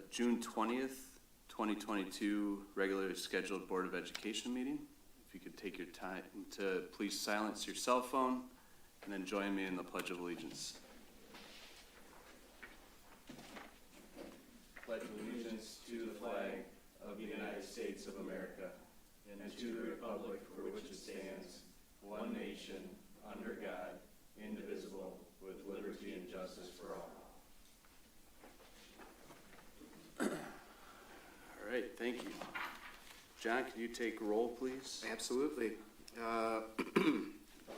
June 20th, 2022 regularly scheduled Board of Education meeting. If you could take your time to please silence your cell phone and then join me in the Pledge of Allegiance. Pledge allegiance to the flag of the United States of America and to the republic for which it stands, one nation, under God, indivisible, with liberty and justice for all. All right, thank you. John, can you take roll, please? Absolutely.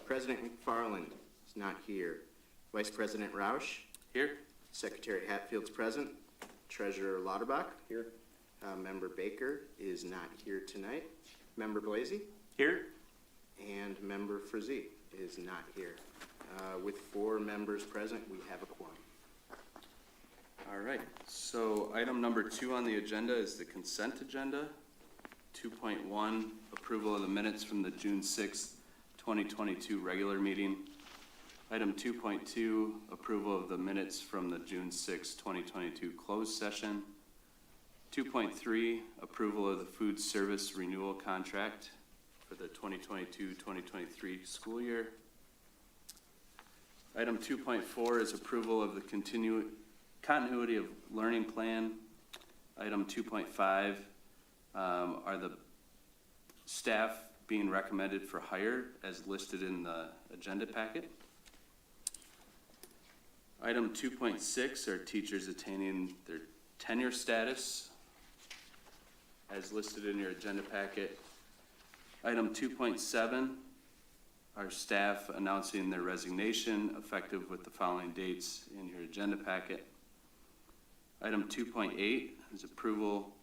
President McFarland is not here. Vice President Roush? Here. Secretary Hatfield's present. Treasurer Lauterbach? Here. Member Baker is not here tonight. Member Blasey? Here. And Member Frazee is not here. With 4 members present, we have a quorum. All right, so item number 2 on the agenda is the consent agenda. 2.1, approval of the minutes from the June 6th, 2022 regular meeting. Item 2.2, approval of the minutes from the June 6th, 2022 closed session. 2.3, approval of the food service renewal contract for the 2022-2023 school year. Item 2.4 is approval of the continuity of learning plan. Item 2.5 are the staff being recommended for hire as listed in the agenda packet. Item 2.6 are teachers attaining their tenure status as listed in your agenda packet. Item 2.7 are staff announcing their resignation effective with the following dates in your agenda packet. Item 2.8 is approval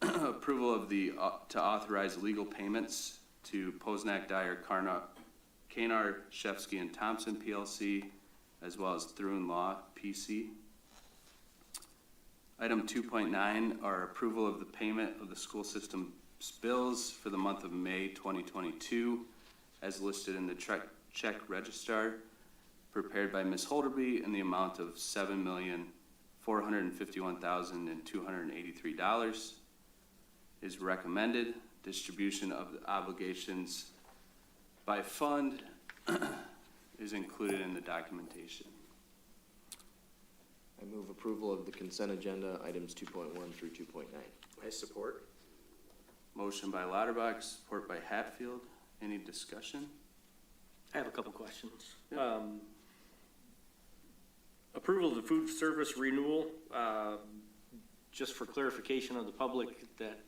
of the to authorize legal payments to Posnack, Dyer, Kanar, Shefsky, and Thompson PLC, as well as Thruin Law PC. Item 2.9 are approval of the payment of the school system's bills for the month of May 2022, as listed in the check register prepared by Ms. Holderby in the amount of $7,451,283 is recommended. Distribution of the obligations by fund is included in the documentation. I move approval of the consent agenda, items 2.1 through 2.9. I support. Motion by Lauterbach, support by Hatfield. Any discussion? I have a couple questions. Yeah. Approval of the food service renewal, just for clarification of the public, that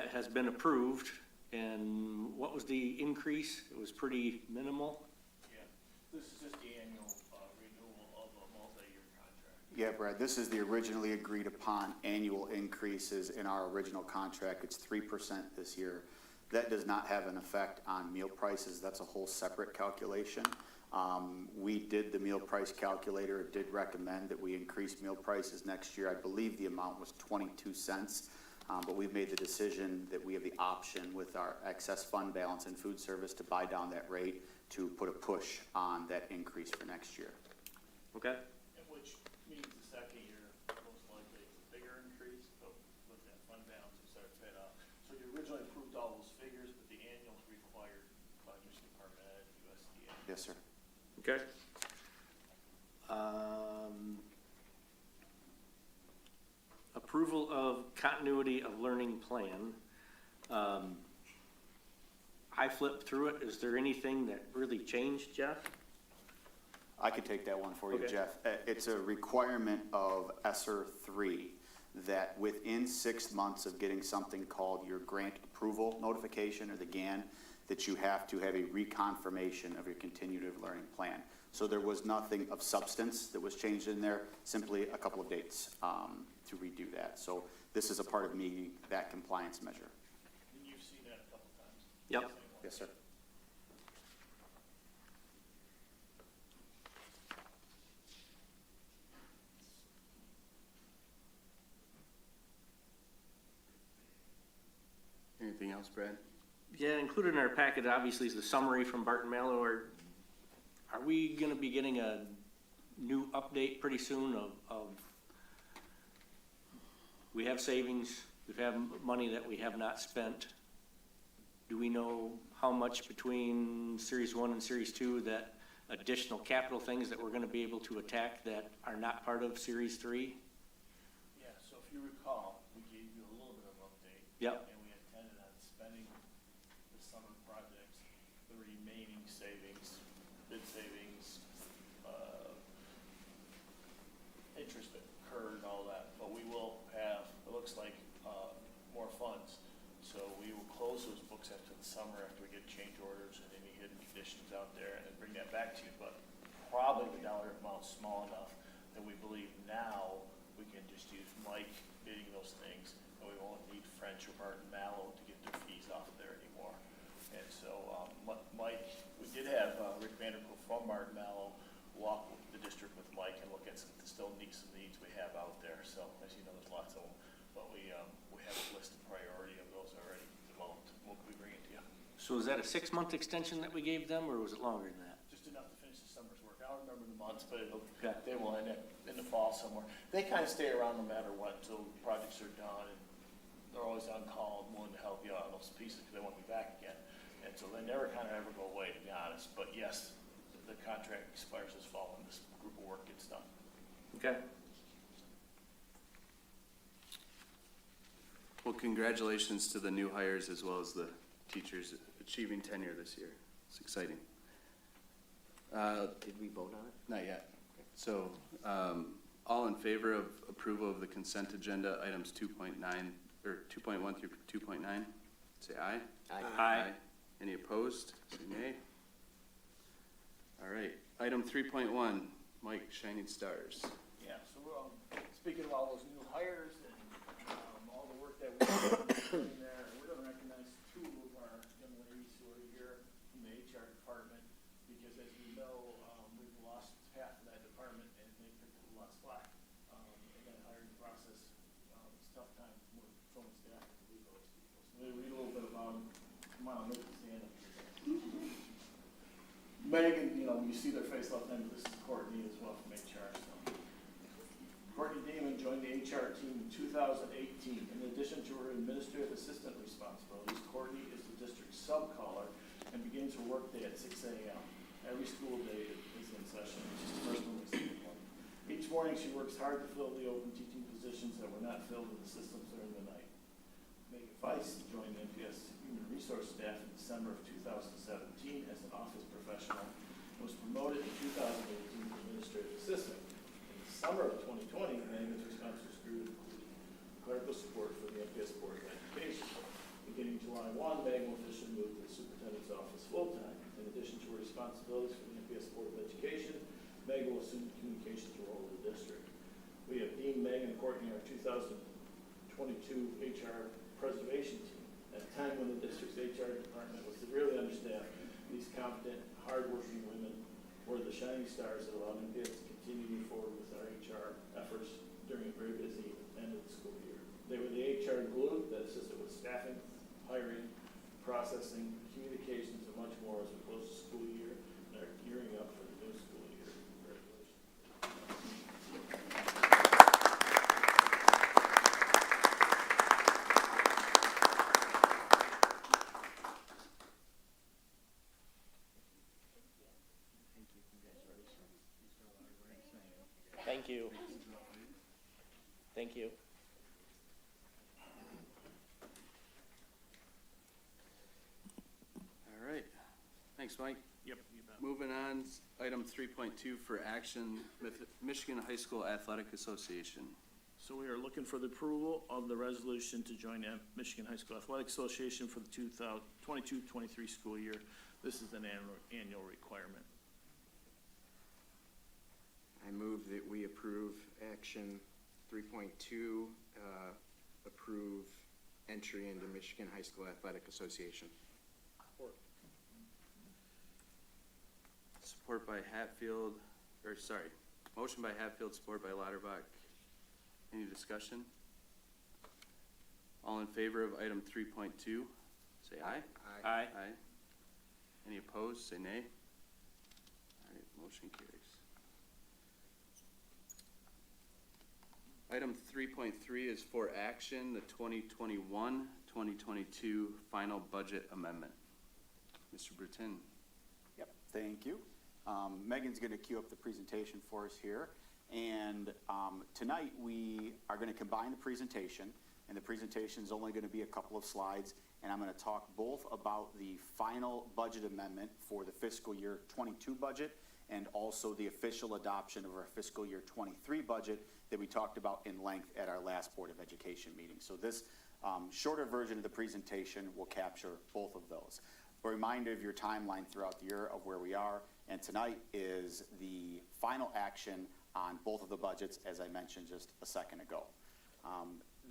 has been approved, and what was the increase? It was pretty minimal. Yeah, this is just the annual renewal of a multi-year contract. Yeah, Brad, this is the originally agreed upon annual increases in our original contract. It's 3% this year. That does not have an effect on meal prices. That's a whole separate calculation. We did the meal price calculator. It did recommend that we increase meal prices next year. I believe the amount was 22 cents, but we've made the decision that we have the option with our excess fund balance in food service to buy down that rate to put a push on that increase for next year. Okay. Which means the second year, most likely it's a bigger increase, but with that fund balance, we start to pay it off. So you originally approved all those figures, but the annuals required by Michigan Department of Ed, USDA. Yes, sir. Okay. Approval of continuity of learning plan. I flipped through it. Is there anything that really changed, Jeff? I could take that one for you, Okay. Jeff. It's a requirement of ESSER 3 that within 6 months of getting something called your grant approval notification, or the GAN, that you have to have a reconfirmation of your continuity of learning plan. So there was nothing of substance that was changed in there, simply a couple of dates to redo that. So this is a part of meeting that compliance measure. And you've seen that a couple times. Yep. Yes, sir. Anything else, Brad? Yeah, included in our packet, obviously, is the summary from Barton Mallow. Are we going to be getting a new update pretty soon of we have savings, we have money that we have not spent. Do we know how much between Series 1 and Series 2 that additional capital things that we're gonna be able to attack that are not part of Series 3? Yeah, so if you recall, we gave you a little bit of update. Yep. And we intended on spending the summer projects, the remaining savings, bid savings, interest incurred and all that. But we will have, it looks like, more funds. So we will close those books after the summer, after we get change orders and any hidden conditions out there, and then bring that back to you. But probably the dollar amount's small enough that we believe now we can just use Mike bidding those things, and we won't need French or Martin Mallow to get their fees off of there anymore. And so, Mike, we did have Rick Vanderpool from Martin Mallow walk with the district with Mike and look at some needs we have out there. So, as you know, there's lots of them, but we have a list of priority of those already developed. We'll be bringing it to you. So is that a 6-month extension that we gave them, or was it longer than that? Just enough to finish the summer's work. I don't remember the months, but Okay. they will end up in the fall somewhere. They kind of stay around no matter what until projects are done, and they're always on call and willing to help you out on those pieces because they want to be back again. And so they never kind of ever go away, to be honest. But yes, the contract expires this fall when this group of work gets done. Okay. Well, congratulations to the new hires as well as the teachers achieving tenure this year. It's exciting. Did we vote on it? Not yet. So, all in favor of approval of the consent agenda, items 2.9, or 2.1 through 2.9, say aye. Aye. Any opposed, say nay. All right, item 3.1, Mike, Shining Stars. Yeah, so speaking of all those new hires and all the work that we're doing there, we're going to recognize 2 of our young ladies who are here from the HR department, because as you know, we've lost half of that department and they picked up a lot of slack in that hiring process. It's a tough time with filling staff to leave those people. So maybe read a little bit about them. Come on, make it stand up. Megan, you see their face left name, but this is Courtney as well from HR. So. Courtney Damon joined the HR team in 2018. In addition to her administrative assistant responsibilities, Courtney is the district's sub-caller and begins her workday at 6 a.m. Every school day is in session, which is the first one we see in the morning. Each morning she works hard to fill the open teaching positions that were not filled in the systems during the night. Megan Weiss joined the MPS Human Resource staff in December of 2017 as an office professional and was promoted in 2018 to administrative assistant. In the summer of 2020, Megan's responsibilities grew to include clerical support for the MPS Board of Education. Beginning July 1, Megan will officially move to the superintendent's office full-time. In addition to her responsibilities for the MPS Board of Education, Megan will assume the communications role of the district. We have Dean, Megan, and Courtney, our 2022 HR preservation team. At a time when the district's HR department was severely understaffed, these competent, hardworking women were the shining stars that allowed MPS to continue to move forward with our HR efforts during a very busy end of the school year. They were the HR glue that assisted with staffing, hiring, processing, communications, and much more as we close the school year and are gearing up for the new school year. Congratulations. Thank you. Thank you. All right, thanks, Mike. Yep, you bet. Moving on, item 3.2 for action, Michigan High School Athletic Association. So we are looking for the approval of the resolution to join the Michigan High School Athletic Association for the 2022-23 school year. This is an annual requirement. I move that we approve action 3.2, approve entry into Michigan High School Athletic Association. Support by Hatfield, motion by Hatfield, support by Lauterbach. Any discussion? All in favor of item 3.2, say aye. Aye. Aye. Any opposed, say nay. All right, motion carries. Item 3.3 is for action, the 2021-2022 final budget amendment. Mr. Brutin. Yep, thank you. Megan's going to queue up the presentation for us here. And tonight we are going to combine the presentation, and the presentation is only going to be a couple of slides. And I'm going to talk both about the final budget amendment for the fiscal year 22 budget and also the official adoption of our fiscal year 23 budget that we talked about in length at our last Board of Education meeting. So this shorter version of the presentation will capture both of those. A reminder of your timeline throughout the year of where we are, and tonight is the final action on both of the budgets, as I mentioned just a second ago.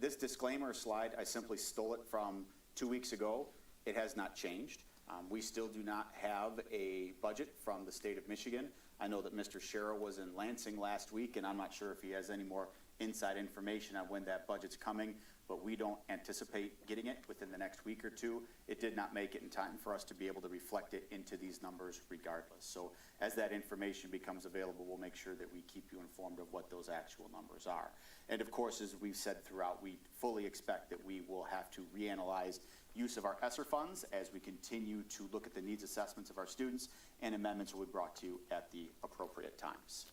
This disclaimer slide, I simply stole it from 2 weeks ago. It has not changed. We still do not have a budget from the state of Michigan. I know that Mr. Sherrill was in Lansing last week, and I'm not sure if he has any more inside information on when that budget's coming, but we don't anticipate getting it within the next week or two. It did not make it in time for us to be able to reflect it into these numbers regardless. So as that information becomes available, we'll make sure that we keep you informed of what those actual numbers are. And of course, as we've said throughout, we fully expect that we will have to reanalyze use of our ESSER funds as we continue to look at the needs assessments of our students, and amendments will be brought to you at the appropriate times.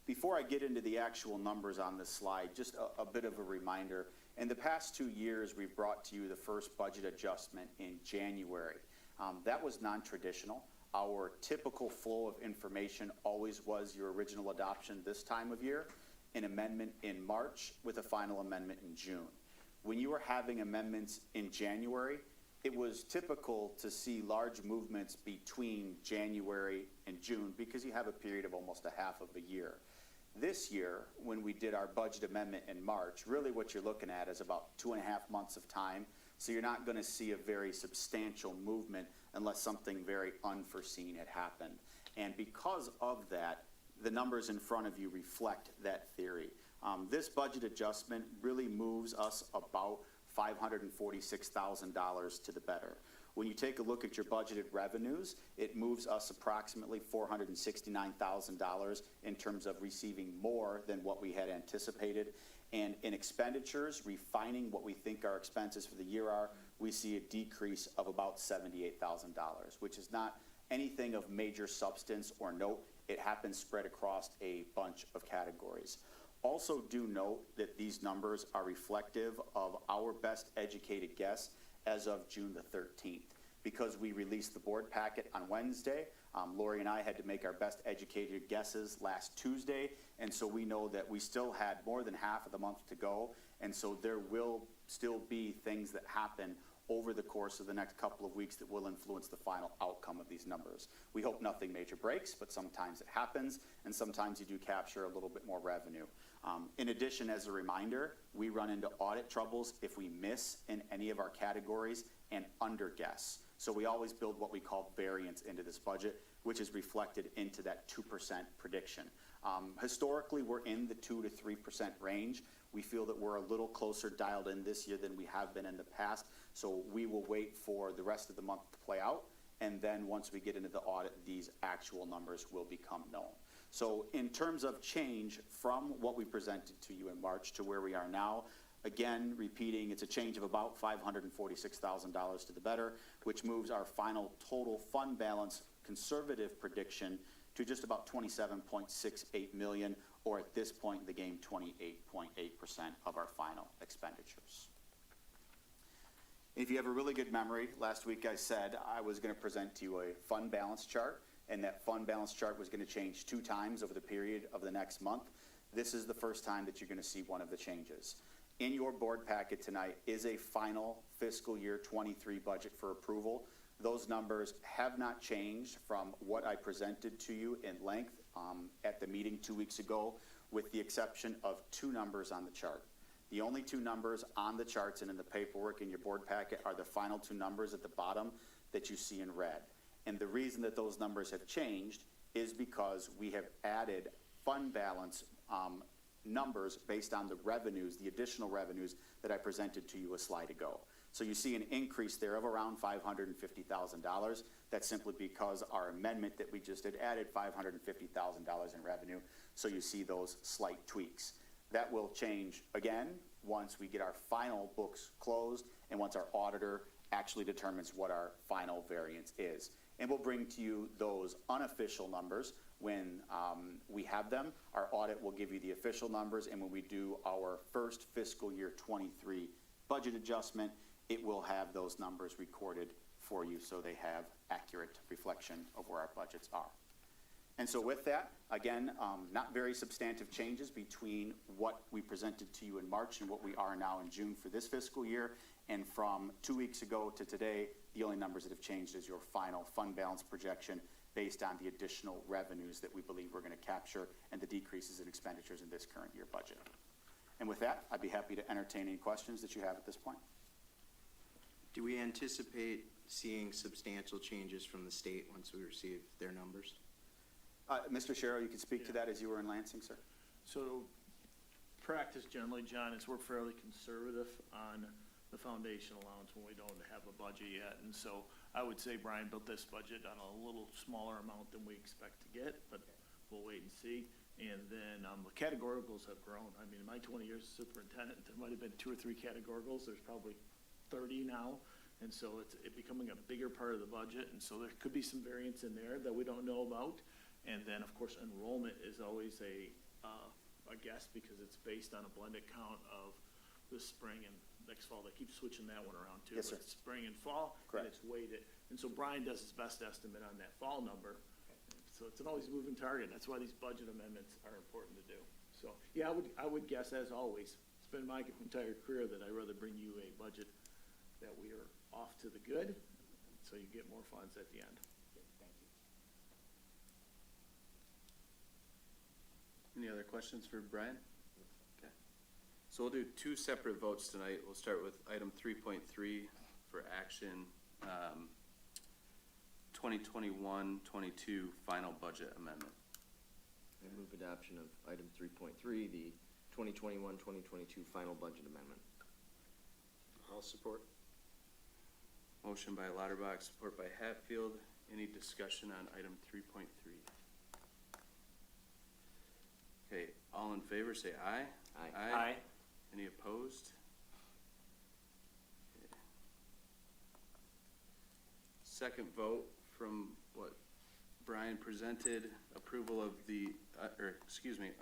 Before I get into the actual numbers on this slide, just a bit of a reminder. In the past 2 years, we've brought to you the first budget adjustment in January. That was non-traditional. Our typical flow of information always was your original adoption this time of year, an amendment in March with a final amendment in June. When you were having amendments in January, it was typical to see large movements between January and June because you have a period of almost a half of a year. This year, when we did our budget amendment in March, really what you're looking at is about 2.5 months of time. So you're not going to see a very substantial movement unless something very unforeseen had happened. And because of that, the numbers in front of you reflect that theory. This budget adjustment really moves us about $546,000 to the better. When you take a look at your budgeted revenues, it moves us approximately $469,000 in terms of receiving more than what we had anticipated. And in expenditures, refining what we think our expenses for the year are, we see a decrease of about $78,000, which is not anything of major substance or note. It happens spread across a bunch of categories. Also do note that these numbers are reflective of our best educated guess as of June the 13th. Because we released the board packet on Wednesday, Lori and I had to make our best educated guesses last Tuesday, and so we know that we still had more than half of the month to go, and so there will still be things that happen over the course of the next couple of weeks that will influence the final outcome of these numbers. We hope nothing major breaks, but sometimes it happens, and sometimes you do capture a little bit more revenue. In addition, as a reminder, we run into audit troubles if we miss in any of our categories and underguess. So we always build what we call variance into this budget, which is reflected into that 2% prediction. Historically, we're in the 2 to 3% range. We feel that we're a little closer dialed in this year than we have been in the past, so we will wait for the rest of the month to play out, and then once we get into the audit, these actual numbers will become known. So in terms of change from what we presented to you in March to where we are now, again, repeating, it's a change of about $546,000 to the better, which moves our final total fund balance conservative prediction to just about $27.68 million, or at this point in the game, 28.8% of our final expenditures. If you have a really good memory, last week I said I was going to present to you a fund balance chart, and that fund balance chart was going to change 2 times over the period of the next month. This is the first time that you're going to see one of the changes. In your board packet tonight is a final fiscal year 23 budget for approval. Those numbers have not changed from what I presented to you in length at the meeting 2 weeks ago, with the exception of 2 numbers on the chart. The only 2 numbers on the charts and in the paperwork in your board packet are the final 2 numbers at the bottom that you see in red. And the reason that those numbers have changed is because we have added fund balance numbers based on the revenues, the additional revenues that I presented to you a slide ago. So you see an increase there of around $550,000. That's simply because our amendment that we just did added $550,000 in revenue. So you see those slight tweaks. That will change again once we get our final books closed and once our auditor actually determines what our final variance is. And we'll bring to you those unofficial numbers when we have them. Our audit will give you the official numbers, and when we do our first fiscal year 23 budget adjustment, it will have those numbers recorded for you so they have accurate reflection of where our budgets are. And so with that, again, not very substantive changes between what we presented to you in March and what we are now in June for this fiscal year. And from 2 weeks ago to today, the only numbers that have changed is your final fund balance projection based on the additional revenues that we believe we're going to capture and the decreases in expenditures in this current year budget. And with that, I'd be happy to entertain any questions that you have at this point. Do we anticipate seeing substantial changes from the state once we receive their numbers? Mr. Sherrill, you can speak to that as you were in Lansing, sir. So practice generally, John, is we're fairly conservative on the foundation allowance when we don't have a budget yet. And so I would say Brian built this budget on a little smaller amount than we expect to get, but we'll wait and see. And then the categoricals have grown. I mean, in my 20 years as superintendent, there might have been 2 or 3 categoricals. There's probably 30 now. And so it's becoming a bigger part of the budget. And so there could be some variance in there that we don't know about. And then, of course, enrollment is always a guess because it's based on a blended count of the spring and next fall. They keep switching that one around too. Yes, sir. But it's spring and fall, Correct. and it's weighted. And so Brian does his best estimate on that fall number. So it's an always moving target. That's why these budget amendments are important to do. So, yeah, I would guess, as always, it's been my entire career that I'd rather bring you a budget that we are off to the good, so you get more funds at the end. Thank you. Any other questions for Brian? Okay. So we'll do 2 separate votes tonight. We'll start with item 3.3 for action, 2021-22 final budget amendment. I move adoption of item 3.3, the 2021-2022 final budget amendment. I'll support. Motion by Lauterbach, support by Hatfield. Any discussion on item 3.3? Okay, all in favor say aye. Aye. Any opposed? Okay. Second vote from what Brian presented, approval of the,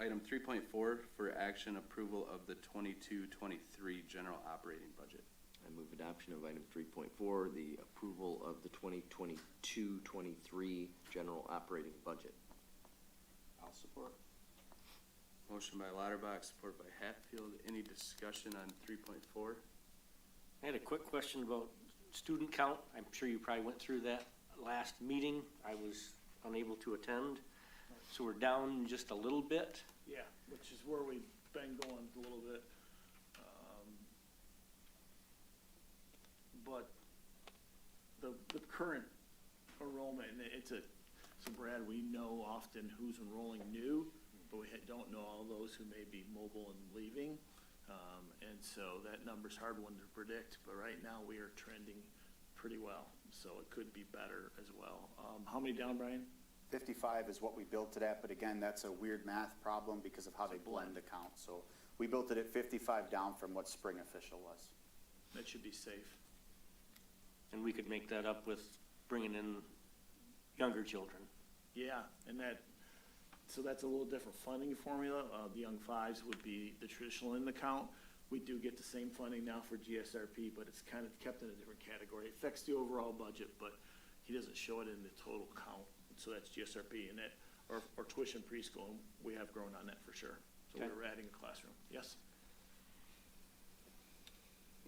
item 3.4 for action, approval of the 22-23 general operating budget. I move adoption of item 3.4, the approval of the 2022-23 general operating budget. I'll support. Motion by Lauterbach, support by Hatfield. Any discussion on 3.4? I had a quick question about student count. I'm sure you probably went through that last meeting. I was unable to attend. So we're down just a little bit. Yeah, which is where we've been going a little bit. But the current enrollment, and so Brad, we know often who's enrolling new, but we don't know all those who may be mobile and leaving. And so that number's a hard one to predict, but right now we are trending pretty well. So it could be better as well. How many down, Brian? 55 is what we built it at, but again, that's a weird math problem because of how they blend the count. So we built it at 55 down from what spring official was. That should be safe. And we could make that up with bringing in younger children. Yeah, and so that's a little different funding formula. The young fives would be the traditional in the count. We do get the same funding now for GSRP, but it's kind of kept in a different category. It affects the overall budget, but he doesn't show it in the total count. So that's GSRP, and that, or tuition preschool, we have grown on that for sure. So Okay. we're adding a classroom. Yes?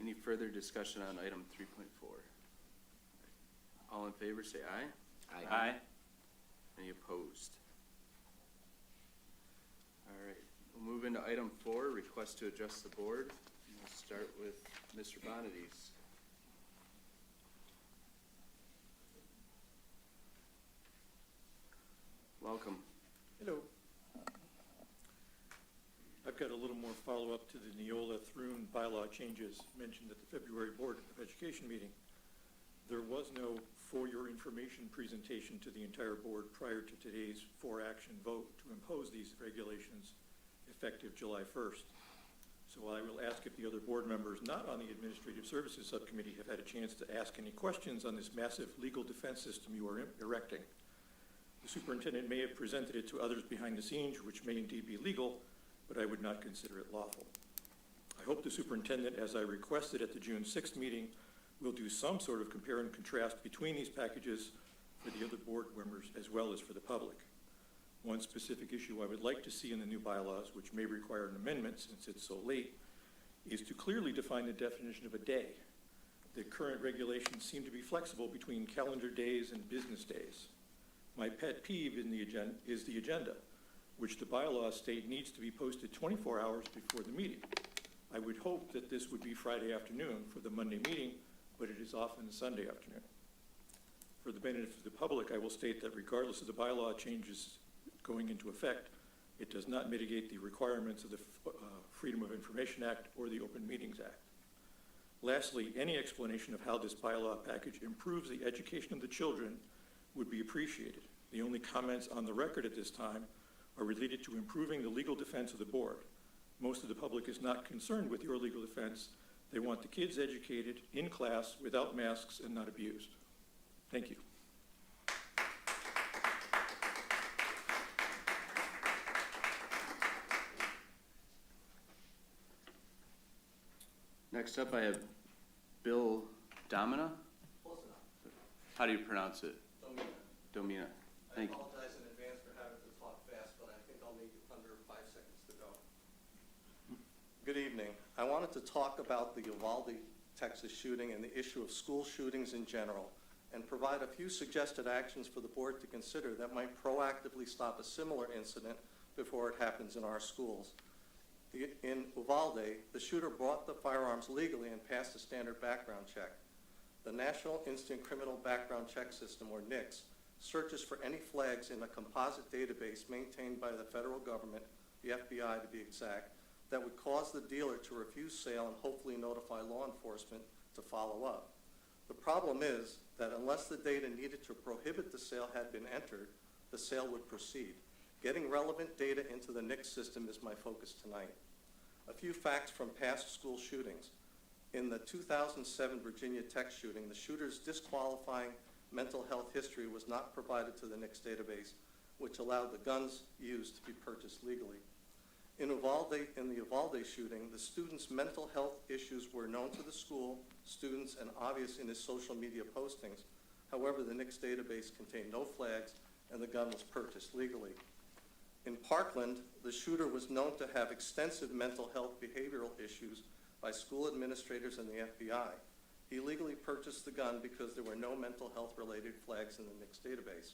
Any further discussion on item 3.4? All in favor say aye. Aye. Any opposed? All right, we'll move into item 4, request to adjust the board. And we'll start with Mr. Bonadies. Welcome. Hello. I've got a little more follow-up to the Neola Thrun bylaw changes mentioned at the February Board of Education meeting. There was no for your information presentation to the entire board prior to today's for action vote to impose these regulations effective July 1st. So I will ask if the other board members not on the Administrative Services Subcommittee have had a chance to ask any questions on this massive legal defense system you are erecting. The superintendent may have presented it to others behind the scenes, which may indeed be legal, but I would not consider it lawful. I hope the superintendent, as I requested at the June 6th meeting, will do some sort of compare and contrast between these packages for the other board members as well as for the public. One specific issue I would like to see in the new bylaws, which may require an amendment since it's so late, is to clearly define the definition of a day. The current regulations seem to be flexible between calendar days and business days. My pet peeve in is the agenda, which the bylaws state needs to be posted 24 hours before the meeting. I would hope that this would be Friday afternoon for the Monday meeting, but it is often Sunday afternoon. For the benefit of the public, I will state that regardless of the bylaw changes going into effect, it does not mitigate the requirements of the Freedom of Information Act or the Open Meetings Act. Lastly, any explanation of how this bylaw package improves the education of the children would be appreciated. The only comments on the record at this time are related to improving the legal defense of the board. Most of the public is not concerned with your legal defense. They want the kids educated in class without masks and not abused. Thank you. Next up, I have Bill Domina. Close enough. How do you pronounce it? Domina. Domina. I Thank you. apologize in advance for having to talk fast, but I think I'll need under 5 seconds to go. Good evening. I wanted to talk about the Uvalde, Texas shooting and the issue of school shootings in general, and provide a few suggested actions for the board to consider that might proactively stop a similar incident before it happens in our schools. In Uvalde, the shooter bought the firearms legally and passed a standard background check. The National Instant Criminal Background Check System, or NICS, searches for any flags in a composite database maintained by the federal government, the FBI to be exact, that would cause the dealer to refuse sale and hopefully notify law enforcement to follow up. The problem is that unless the data needed to prohibit the sale had been entered, the sale would proceed. Getting relevant data into the NICS system is my focus tonight. A few facts from past school shootings. In the 2007 Virginia Tech shooting, the shooter's disqualifying mental health history was not provided to the NICS database, which allowed the guns used to be purchased legally. In the Uvalde shooting, the student's mental health issues were known to the school, students, and obvious in his social media postings. However, the NICS database contained no flags, and the gun was purchased legally. In Parkland, the shooter was known to have extensive mental health behavioral issues by school administrators and the FBI. He legally purchased the gun because there were no mental health-related flags in the NICS database.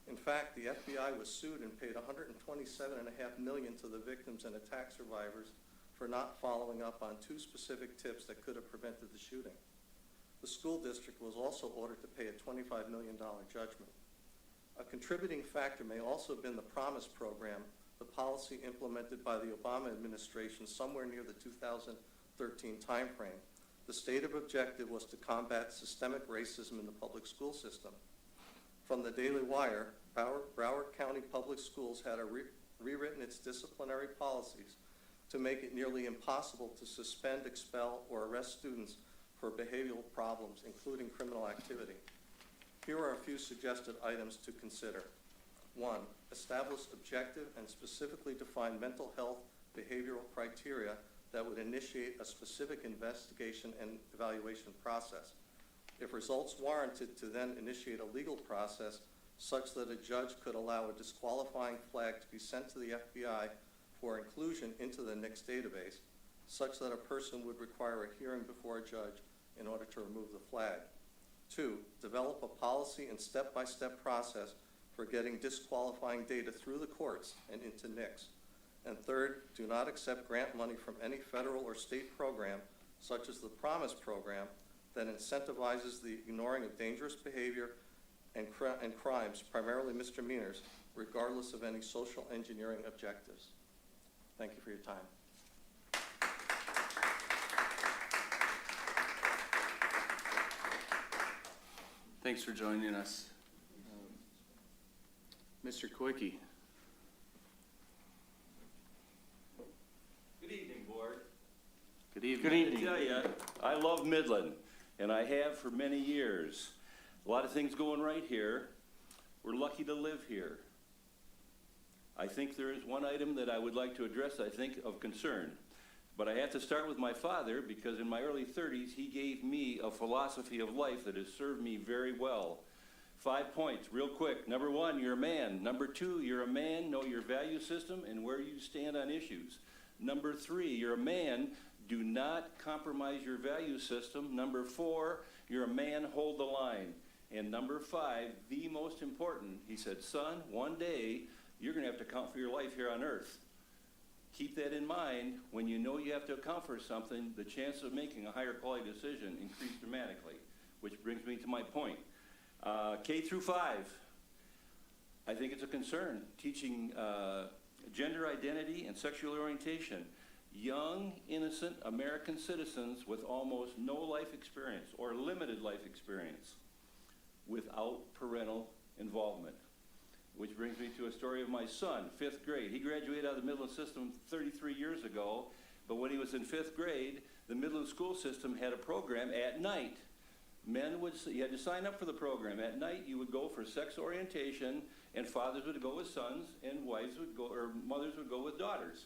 In fact, the FBI was sued and paid $127.5 million to the victims and attack survivors for not following up on 2 specific tips that could have prevented the shooting. The school district was also ordered to pay a $25 million judgment. A contributing factor may also have been the Promise program, the policy implemented by the Obama administration somewhere near the 2013 timeframe. The stated objective was to combat systemic racism in the public school system. From the Daily Wire, Broward County Public Schools had rewritten its disciplinary policies to make it nearly impossible to suspend, expel, or arrest students for behavioral problems, including criminal activity. Here are a few suggested items to consider. 1, establish objective and specifically defined mental health behavioral criteria that would initiate a specific investigation and evaluation process. If results warranted, to then initiate a legal process such that a judge could allow a disqualifying flag to be sent to the FBI for inclusion into the NICS database, such that a person would require a hearing before a judge in order to remove the flag. 2, develop a policy and step-by-step process for getting disqualifying data through the courts and into NICS. And 3rd, do not accept grant money from any federal or state program, such as the Promise program, that incentivizes the ignoring of dangerous behavior and crimes, primarily misdemeanors, regardless of any social engineering objectives. Thank you for your time. Thanks for joining us. Mr. Kowicki. Good evening. Good evening. I tell ya, I love Midland, and I have for many years. A lot of things going right here. We're lucky to live here. I think there is one item that I would like to address, I think, of concern. But I have to start with my father, because in my early 30s, he gave me a philosophy of life that has served me very well. 5 points, real quick. Number 1, you're a man. Number 2, you're a man, know your value system and where you stand on issues. Number 3, you're a man, do not compromise your value system. Number 4, you're a man, hold the line. And number 5, the most important, he said, son, one day you're going to have to account for your life here on earth. Keep that in mind. When you know you have to account for something, the chances of making a higher quality decision increase dramatically, which brings me to my point. K through 5, I think it's a concern, teaching gender identity and sexual orientation. Young, innocent American citizens with almost no life experience or limited life experience without parental involvement. Which brings me to a story of my son, 5th grade. He graduated out of the Midland system 33 years ago, but when he was in 5th grade, the Midland school system had a program at night. You had to sign up for the program. At night, you would go for sex orientation, and fathers would go with sons, and wives would go, or mothers would go with daughters.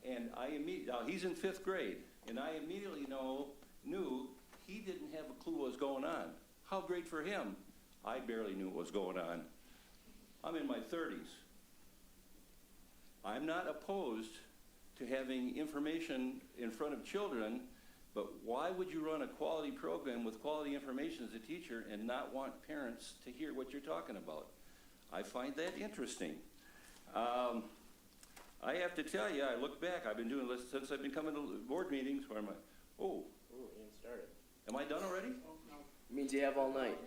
And now he's in 5th grade, and I immediately knew he didn't have a clue what was going on. How great for him. I barely knew what was going on. I'm in my 30s. I'm not opposed to having information in front of children, but why would you run a quality program with quality information as a teacher and not want parents to hear what you're talking about? I find that interesting. I have to tell you, I look back, I've been doing this since I've been coming to board meetings where I'm like, oh, Ian started. am I done already? It means you have all night.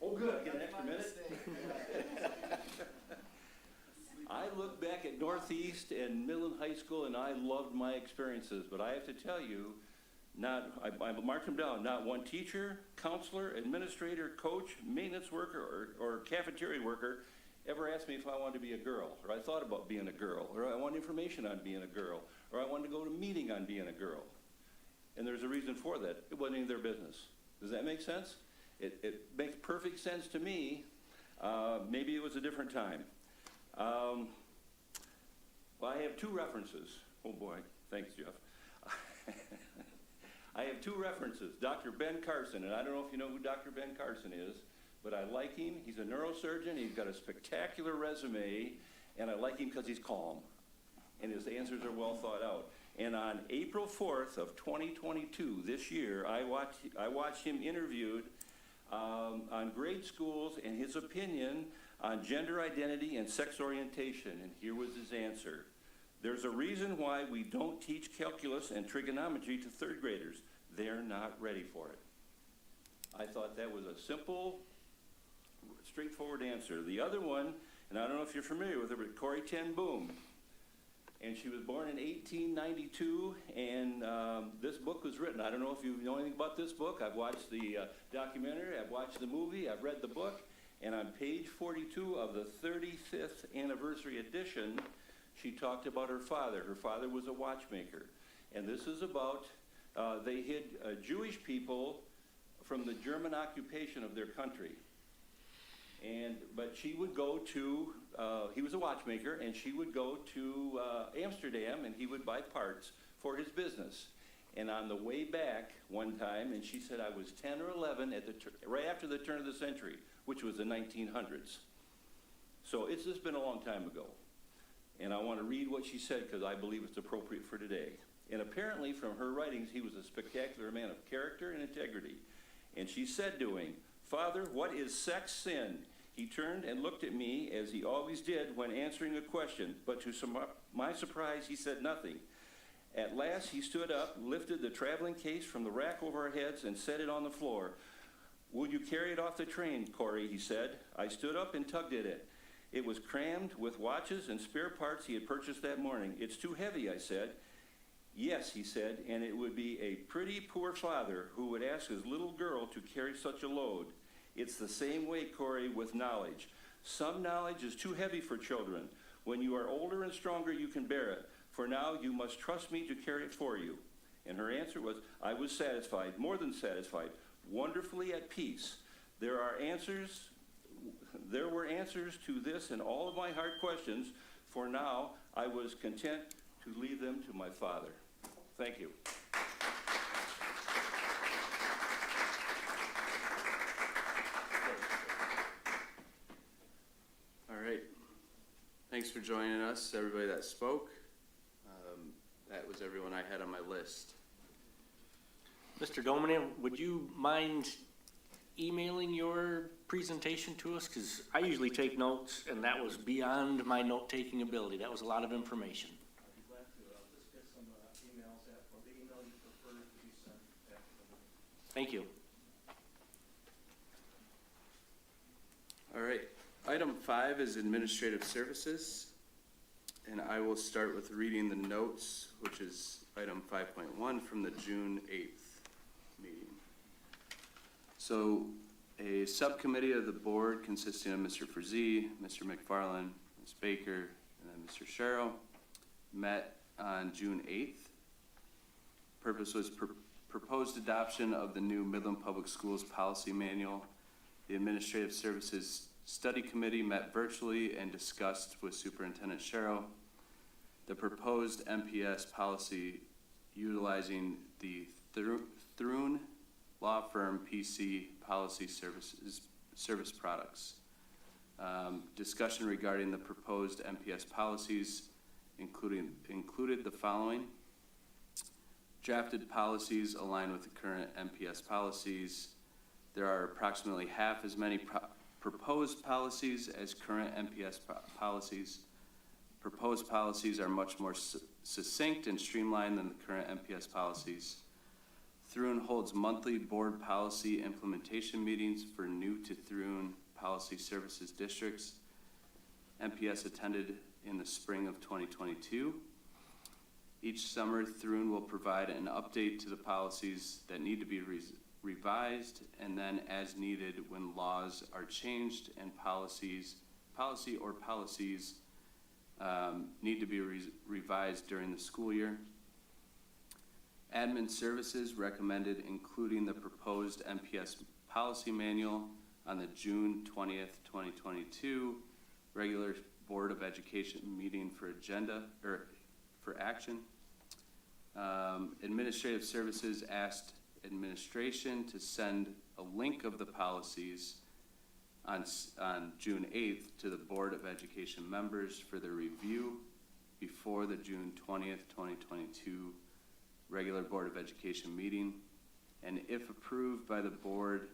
Oh, good, I get an extra minute. I look back at Northeast and Midland High School, and I loved my experiences, but I have to tell you, I marked them down, not one teacher, counselor, administrator, coach, maintenance worker, or cafeteria worker ever asked me if I wanted to be a girl, or I thought about being a girl, or I wanted information on being a girl, or I wanted to go to a meeting on being a girl. And there's a reason for that. It wasn't any of their business. Does that make sense? It makes perfect sense to me. Maybe it was a different time. Well, I have 2 references. Oh boy, thanks, Jeff. I have 2 references. Dr. Ben Carson, and I don't know if you know who Dr. Ben Carson is, but I like him. He's a neurosurgeon. He's got a spectacular resume, and I like him because he's calm, and his answers are well thought out. And on April 4th of 2022, this year, I watched him interviewed on grade schools and his opinion on gender identity and sex orientation, and here was his answer. There's a reason why we don't teach calculus and trigonometry to 3rd graders. They're not ready for it. I thought that was a simple, straightforward answer. The other one, and I don't know if you're familiar with her, but Corrie ten Boom. And she was born in 1892, and this book was written. I don't know if you know anything about this book. I've watched the documentary, I've watched the movie, I've read the book, and on page 42 of the 35th anniversary edition, she talked about her father. Her father was a watchmaker, and this is about, they hid Jewish people from the German occupation of their country. But she would go to, he was a watchmaker, and she would go to Amsterdam, and he would buy parts for his business. And on the way back one time, and she said I was 10 or 11 right after the turn of the century, which was the 1900s. So it's just been a long time ago. And I want to read what she said because I believe it's appropriate for today. And apparently from her writings, he was a spectacular man of character and integrity. And she said to him, "Father, what is sex sin?" He turned and looked at me, as he always did when answering a question, but to my surprise, he said nothing. At last, he stood up, lifted the traveling case from the rack over our heads, and set it on the floor. "Will you carry it off the train, Corey?" he said. I stood up and tugged at it. It was crammed with watches and spare parts he had purchased that morning. "It's too heavy," I said. "Yes," he said, "and it would be a pretty poor father who would ask his little girl to carry such a load. It's the same way, Corey, with knowledge. Some knowledge is too heavy for children. When you are older and stronger, you can bear it. For now, you must trust me to carry it for you. And her answer was, I was satisfied, more than satisfied, wonderfully at peace. There were answers to this and all of my hard questions. For now, I was content to leave them to my Father. Thank you. All right. Thanks for joining us, everybody that spoke. That was everyone I had on my list. Mr. Domine, would you mind emailing your presentation to us? Because I usually take notes, and that was beyond my note-taking ability. That was a lot of information. I'd be glad to. I'll just get some emails or the email you prefer to be sent after the meeting. Thank you. All right. Item 5 is administrative services. And I will start with reading the notes, which is item 5.1 from the June 8th meeting. So a subcommittee of the board consisting of Mr. Frazee, Mr. McFarland, Ms. Baker, and then Mr. Sharrow met on June 8th. Purpose was proposed adoption of the new Midland Public Schools policy manual. The Administrative Services Study Committee met virtually and discussed with Superintendent Sharrow the proposed MPS policy utilizing the Thrun law firm PC policy service products. Discussion regarding the proposed MPS policies included the following. Drafted policies align with the current MPS policies. There are approximately half as many proposed policies as current MPS policies. Proposed policies are much more succinct and streamlined than the current MPS policies. Thrun holds monthly board policy implementation meetings for new to Thrun policy services districts. MPS attended in the spring of 2022. Each summer, Thrun will provide an update to the policies that need to be revised, and then as needed when laws are changed and policies need to be revised during the school year. Admin services recommended including the proposed MPS policy manual on the June 20th, 2022 regular Board of Education meeting for action. Administrative services asked administration to send a link of the policies on June 8th to the Board of Education members for their review before the June 20th, 2022 regular Board of Education meeting. And if approved by the board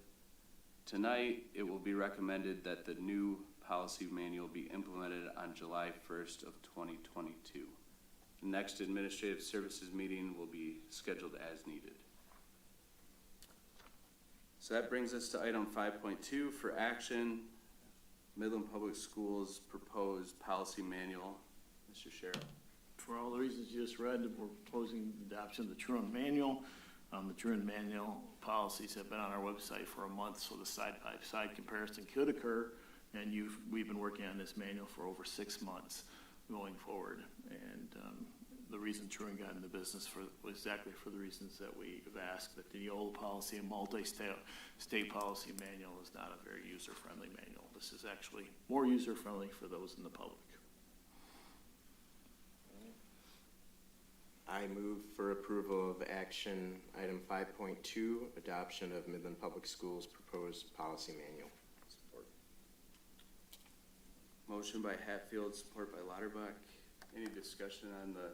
tonight, it will be recommended that the new policy manual be implemented on July 1st of 2022. The next administrative services meeting will be scheduled as needed. So that brings us to item 5.2 for action, Midland Public Schools proposed policy manual. Mr. Sharrow. For all the reasons you just read, we're proposing the adoption of the Thrun manual. The Thrun manual policies have been on our website for a month, so the side-by-side comparison could occur. And we've been working on this manual for over 6 months going forward. And the reason Thrun got into business was exactly for the reasons that we have asked, that the old policy and multi-state policy manual is not a very user-friendly manual. This is actually more user-friendly for those in the public. I move for approval of action item 5.2, adoption of Midland Public Schools proposed policy manual. Support. Motion by Hatfield, support by Lauterbach. Any discussion on the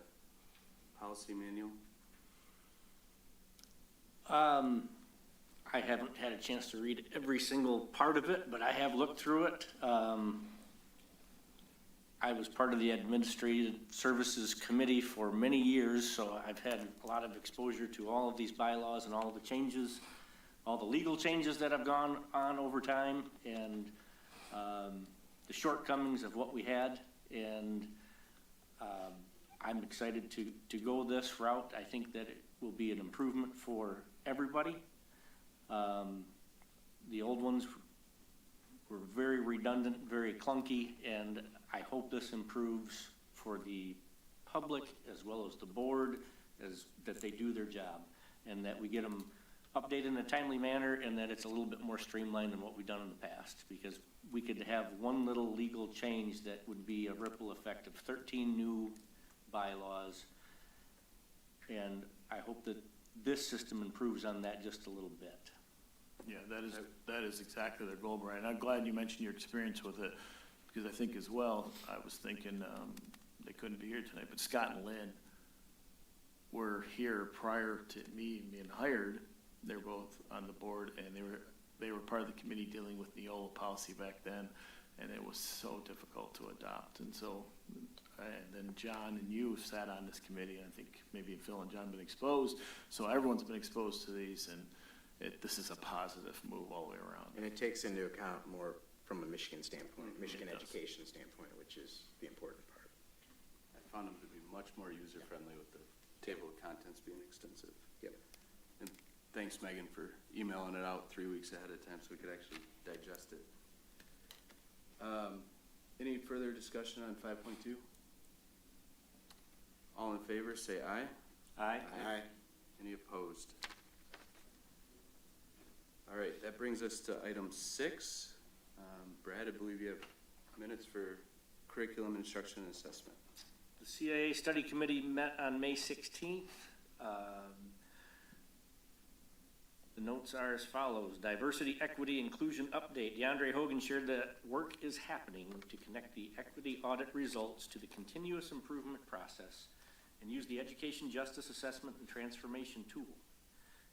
policy manual? I haven't had a chance to read every single part of it, but I have looked through it. I was part of the Administrative Services Committee for many years, so I've had a lot of exposure to all of these bylaws and all of the changes, all the legal changes that have gone on over time, and the shortcomings of what we had. And I'm excited to go this route. I think that it will be an improvement for everybody. The old ones were very redundant, very clunky, and I hope this improves for the public as well as the board, that they do their job, and that we get them updated in a timely manner, and that it's a little bit more streamlined than what we've done in the past, because we could have one little legal change that would be a ripple effect of 13 new bylaws, and I hope that this system improves on that just a little bit. Yeah, that is exactly their goal, Brian. I'm glad you mentioned your experience with it, because I think as well, I was thinking, they couldn't be here tonight, but Scott and Lynn were here prior to me being hired. They were both on the board, and they were part of the committee dealing with Neola policy back then, and it was so difficult to adopt. And so, and then John and you sat on this committee, and I think maybe Phil and John have been exposed, so everyone's been exposed to these, and this is a positive move all the way around. And it takes into account more from a Michigan standpoint, Michigan It does. education standpoint, which is the important part. I found them to be much more user-friendly with the table of contents being extensive. Yep. And thanks, Megan, for emailing it out 3 weeks ahead of time so we could actually digest it. Any further discussion on 5.2? All in favor, say aye. Aye. Aye. Any opposed? All right, that brings us to item 6. Brad, I believe you have minutes for curriculum, instruction, and assessment. The CIA Study Committee met on May 16th. The notes are as follows. Diversity, equity, inclusion update. DeAndre Hogan shared that work is happening to connect the equity audit results to the continuous improvement process and use the Education Justice Assessment and Transformation tool.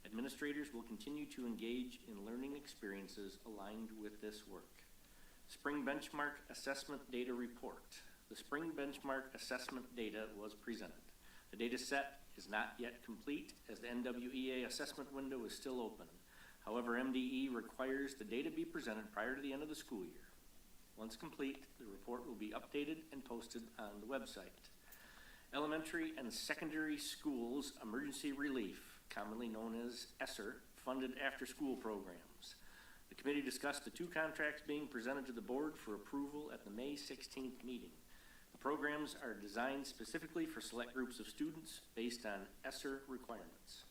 Administrators will continue to engage in learning experiences aligned with this work. Spring Benchmark Assessment Data Report. The Spring Benchmark Assessment data was presented. The data set is not yet complete as the NWEA assessment window is still open. However, MDE requires the data be presented prior to the end of the school year. Once complete, the report will be updated and posted on the website. Elementary and secondary schools emergency relief, commonly known as ESSER, funded after-school programs. The committee discussed the 2 contracts being presented to the board for approval at the May 16th meeting. The programs are designed specifically for select groups of students based on ESSER requirements.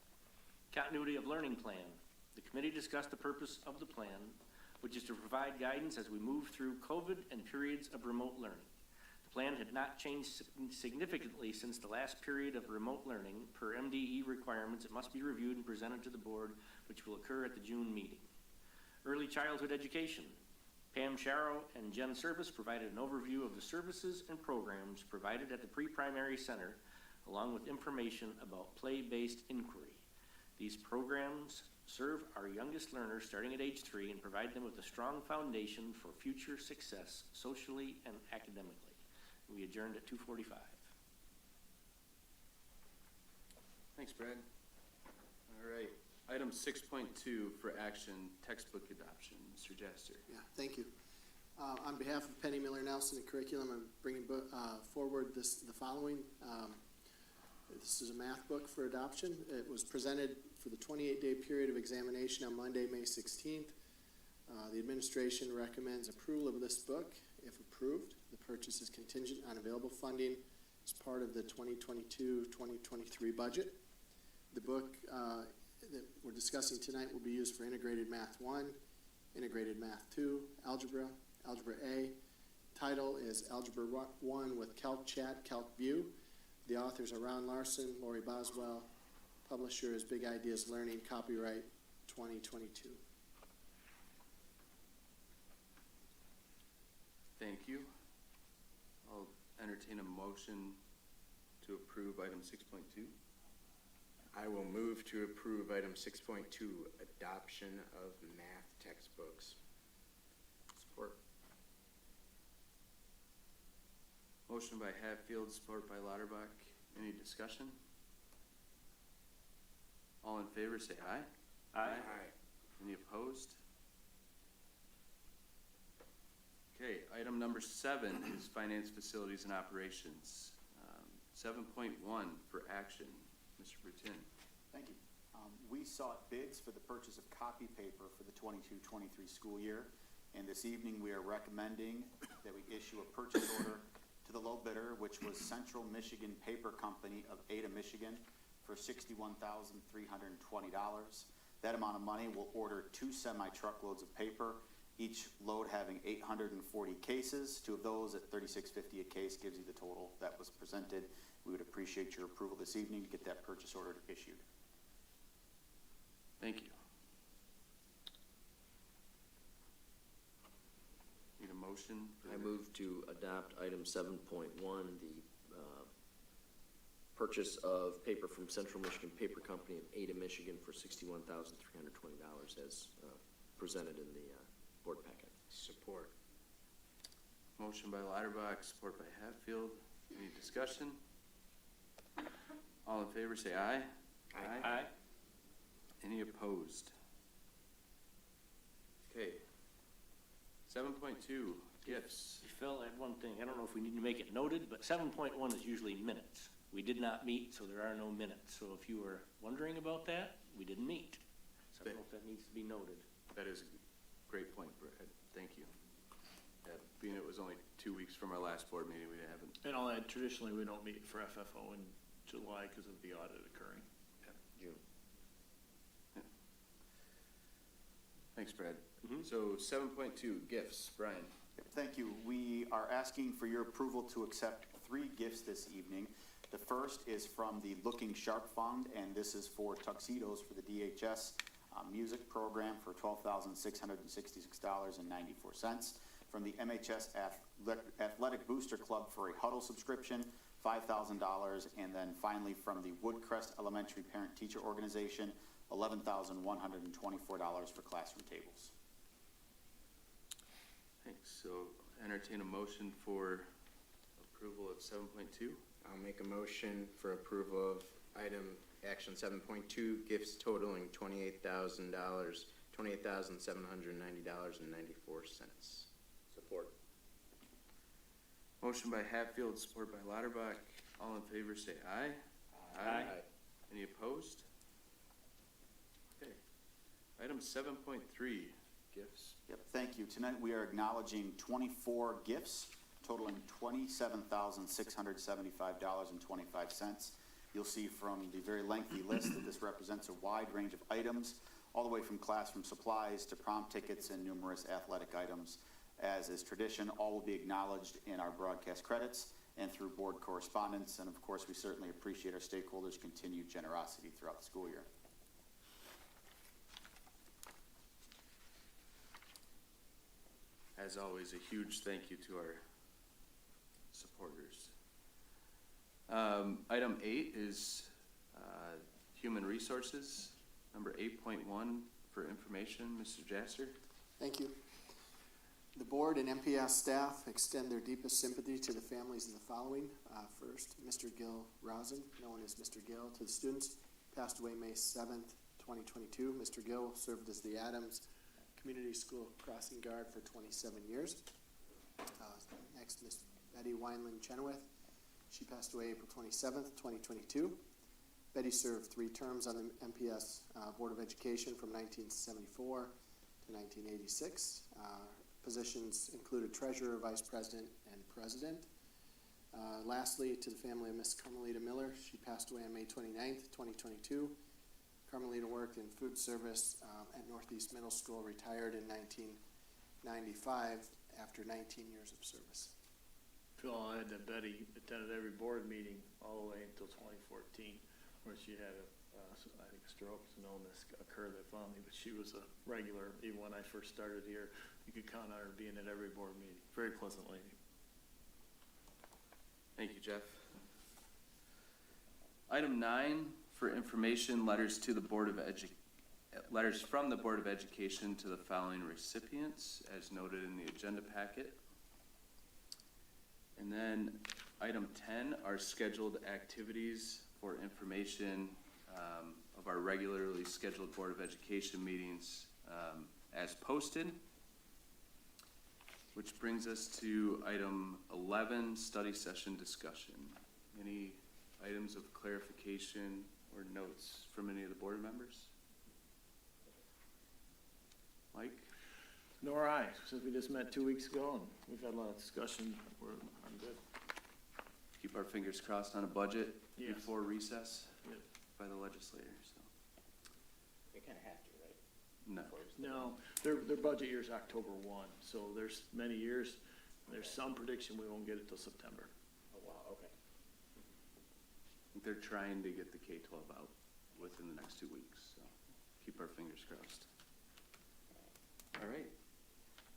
Continuity of learning plan. The committee discussed the purpose of the plan, which is to provide guidance as we move through COVID and periods of remote learning. The plan had not changed significantly since the last period of remote learning. Per MDE requirements, it must be reviewed and presented to the board, which will occur at the June meeting. Early childhood education. Pam Sharrow and Jen Service provided an overview of the services and programs provided at the pre-primary center, along with information about play-based inquiry. These programs serve our youngest learners starting at age 3 and provide them with a strong foundation for future success socially and academically. We adjourned at 2:45. Thanks, Brad. All right, item 6.2 for action, textbook adoption. Mr. Jaster. Yeah, thank you. On behalf of Penny Miller Nelson and Curriculum, I'm bringing forward the following. This is a math book for adoption. It was presented for the 28-day period of examination on Monday, May 16th. The administration recommends approval of this book. If approved, the purchase is contingent on available funding as part of the 2022-2023 budget. The book that we're discussing tonight will be used for Integrated Math 1, Integrated Math 2, Algebra, Algebra A. Title is Algebra 1 with Calc Chat, Calc View. The authors are Ron Larson, Lori Boswell. Publisher is Big Ideas Learning, copyright 2022. Thank you. I'll entertain a motion to approve item 6.2. I will move to approve item 6.2, adoption of math textbooks. Support. Motion by Hatfield, support by Lauterbach. Any discussion? All in favor, say aye. Aye. Any opposed? Okay, item number 7 is finance, facilities, and operations. 7.1 for action. Mr. Brutin. Thank you. We sought bids for the purchase of copy paper for the 22-23 school year, and this evening we are recommending that we issue a purchase order to to the low bidder, which was Central Michigan Paper Company of Ada, Michigan, for $61,320. That amount of money will order 2 semi-truckloads of paper, each load having 840 cases. 2 of those at $36.50 a case gives you the total that was presented. We would appreciate your approval this evening to get that purchase order issued. Thank you. Need a motion? I move to adopt item 7.1, the purchase of paper from Central Michigan Paper Company of Ada, Michigan for $61,320 as presented in the board packet. Support. Motion by Lauterbach, support by Hatfield. Any discussion? All in favor, say aye. Aye. Any opposed? Okay. 7.2, gifts. Phil, I had one thing. I don't know if we need to make it noted, but 7.1 is usually minutes. We did not meet, so there are no minutes. So if you were wondering about that, we didn't meet. So I don't know if that needs to be noted. That is a great point, Brad. Thank you. Being it was only 2 weeks from our last board meeting, we haven't. And I'll add, traditionally, we don't meet for FFO in July because of the audit occurring. June. Thanks, Brad. So 7.2, gifts. Brian. Thank you. We are asking for your approval to accept 3 gifts this evening. The first is from the Looking Sharp Fund, and this is for tuxedos for the DHS music program for $12,666.94. From the MHS Athletic Booster Club for a huddle subscription, $5,000. And then finally from the Woodcrest Elementary Parent Teacher Organization, $11,124 for classroom tables. Thanks. So entertain a motion for approval of 7.2. I'll make a motion for approval of item action 7.2, gifts totaling $28,000, $28,790.94. Support. Motion by Hatfield, support by Lauterbach. All in favor, say aye. Aye. Any opposed? Okay. Item 7.3, gifts. Yep, thank you. Tonight we are acknowledging 24 gifts totaling $27,675.25. You'll see from the very lengthy list that this represents a wide range of items, all the way from classroom supplies to prom tickets and numerous athletic items. As is tradition, all will be acknowledged in our broadcast credits and through board correspondence. And of course, we certainly appreciate our stakeholders' continued generosity throughout the school year. As always, a huge thank you to our supporters. Item 8 is human resources. Number 8.1 for information, Mr. Jasser. Thank you. The board and MPS staff extend their deepest sympathy to the families of the following. First, Mr. Gil Rosen, known as Mr. Gil to the students, passed away May 7th, 2022. Mr. Gil served as the Adams Community School crossing guard for 27 years. Next, Ms. Betty Wineland Chenoweth. She passed away April 27th, 2022. Betty served 3 terms on the MPS Board of Education from 1974 to 1986. Positions included treasurer, vice president, and president. Lastly, to the family of Miss Carmelita Miller. She passed away on May 29th, 2022. Carmelita worked in food service at Northeast Middle School, retired in 1995 after 19 years of service. Phil, I'll add that Betty attended every board meeting all the way until 2014, where she had I think a stroke is known to occur that family, but she was a regular. Even when I first started here, you could count on her being at every board meeting. Very pleasant lady. Thank you, Jeff. Item 9 for information, letters from the Board of Education to the following recipients, as noted in the agenda packet. And then item 10 are scheduled activities for information of our regularly scheduled Board of Education meetings as posted. Which brings us to item 11, study session discussion. Any items of clarification or notes from any of the board members? Mike? Nor I, since we just met 2 weeks ago, and we've had a lot of discussion. I'm good. keep our fingers crossed on a budget Yes. before recess Yep. by the legislature, so. You kinda have to, right? No. No, their budget year is October 1, so there's many years. There's some prediction we won't get it till September. Oh, wow, okay. I think they're trying to get the K-12 out within the next 2 weeks, so keep our fingers crossed. All right,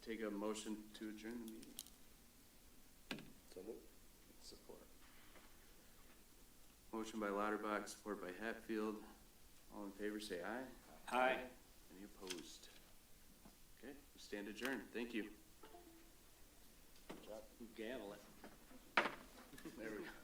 take a motion to adjourn the meeting. So moved. Support. Motion by Lauterbach, support by Hatfield. All in favor, say aye. Aye. Any opposed? Okay, we stand adjourned. Thank you. Gavel it. There we go.